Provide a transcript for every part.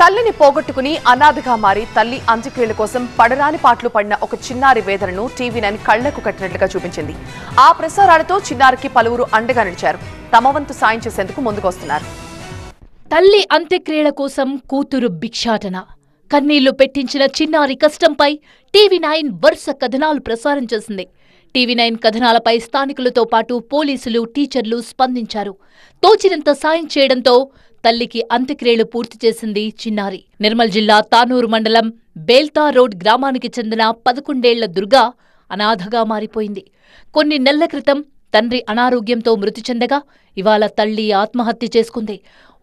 తల్లిని పోగొట్టుకుని అనాథగా మారి తల్లి అంత్యక్రియల కోసం పడరాని పాటలు పడిన ఒక చిన్నారి వేదనను టీవీ9 కళ్లకు కట్టినట్లుగా చూపించింది. ఆ ప్రసారాలతో చిన్నారికి పలువురు అండగా నిలిచారు. తమ వంతు సాయం చేసేందుకు ముందుకొస్తున్నారు. తల్లి అంత్యక్రియల కోసం కూతురు భిక్షాటన, కన్నీళ్లు పెట్టించిన చిన్నారి కష్టంపై టీవీ9 వరుస కథనాలు ప్రసారం చేసింది. టీవీ9 కథనాలపై స్థానికులతో పాటు పోలీసులు, టీచర్లు స్పందించారు. తోచినంత సాయం చేయడంతో తల్లికి అంత్యక్రియలు పూర్తి చేసింది చిన్నారి. నిర్మల్ జిల్లా తానూరు మండలం బేల్తా రోడ్ గ్రామానికి చెందిన 11 ఏళ్ల దుర్గా అనాథగా మారిపోయింది. కొన్ని నెలల క్రితం తండ్రి అనారోగ్యంతో మృతి చెందగా ఇవాళ తల్లి ఆత్మహత్య చేసుకుంది.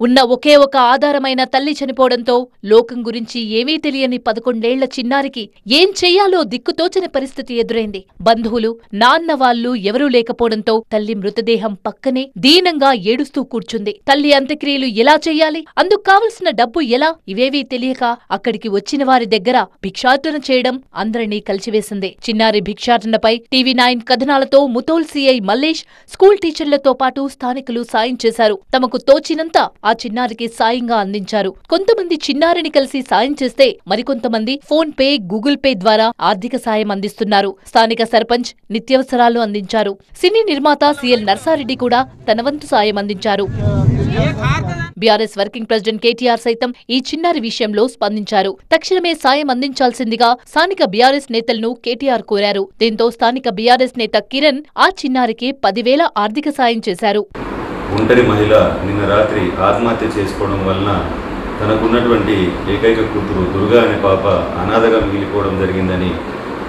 ఉన్న ఒకే ఒక ఆధారమైన తల్లి చనిపోవడంతో లోకం గురించి ఏమీ తెలియని 11 ఏళ్ల చిన్నారికి ఏం చెయ్యాలో దిక్కుతోచని పరిస్థితి ఎదురైంది. బంధువులు, నాన్న వాళ్లు ఎవరూ లేకపోవడంతో తల్లి మృతదేహం పక్కనే దీనంగా ఏడుస్తూ కూర్చుంది. తల్లి అంత్యక్రియలు ఎలా చెయ్యాలి, అందుకు కావలసిన డబ్బు ఎలా, ఇవేవీ తెలియక అక్కడికి వచ్చిన వారి దగ్గర భిక్షాటన చేయడం అందరినీ కలిచివేసింది. చిన్నారి భిక్షాటనపై టీవీ9 కథనాలతో ముతోల్ సీఐ మల్లేష్, స్కూల్ టీచర్లతో పాటు స్థానికులు సాయం చేశారు. తమకు తోచినంత ఆ చిన్నారికి సాయంగా అందించారు. కొంతమంది చిన్నారిని కలిసి సాయం చేస్తే మరికొంతమంది ఫోన్ పే, గూగుల్ పే ద్వారా ఆర్థిక సాయం అందిస్తున్నారు. స్థానిక సర్పంచ్ నిత్యావసరాలు అందించారు. సినీ నిర్మాత సిఎల్ నర్సారెడ్డి కూడా తన వంతు సాయం అందించారు. బీఆర్ఎస్ వర్కింగ్ ప్రెసిడెంట్ కేటీఆర్ సైతం ఈ చిన్నారి విషయంలో స్పందించారు. తక్షణమే సాయం అందించాల్సిందిగా స్థానిక బీఆర్ఎస్ నేతలను కేటీఆర్ కోరారు. దీంతో స్థానిక బీఆర్ఎస్ నేత కిరణ్ ఆ చిన్నారికి 10,000 ఆర్థిక సాయం చేశారు. ఒంటరి మహిళ నిన్న రాత్రి ఆత్మహత్య చేసుకోవడం వలన తనకున్నటువంటి ఏకైక కూతురు దుర్గా అనే పాప అనాథగా మిగిలిపోవడం జరిగిందని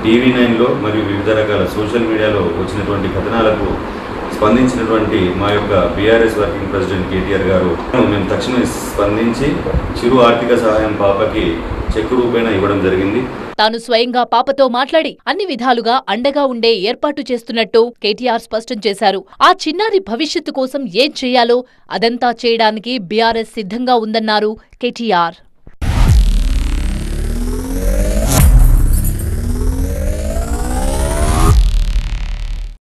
టీవీ9లో మరియు వివిధ రకాల సోషల్ మీడియాలో వచ్చినటువంటి కథనాలకు స్పందించినటువంటి మా యొక్క బీఆర్ఎస్ వర్కింగ్ ప్రెసిడెంట్ కేటీఆర్ గారు మేము తక్షణమే స్పందించి చిరు ఆర్థిక సహాయం పాపకి చెక్కు రూపేణా ఇవ్వడం జరిగింది. తాను స్వయంగా పాపతో మాట్లాడి అన్ని విధాలుగా అండగా ఉండే ఏర్పాటు చేస్తున్నట్టు కేటీఆర్ స్పష్టం చేశారు. ఆ చిన్నారి భవిష్యత్తు కోసం ఏం చేయాలో అదంతా చేయడానికి బీఆర్ఎస్ సిద్ధంగా ఉందన్నారు కేటీఆర్.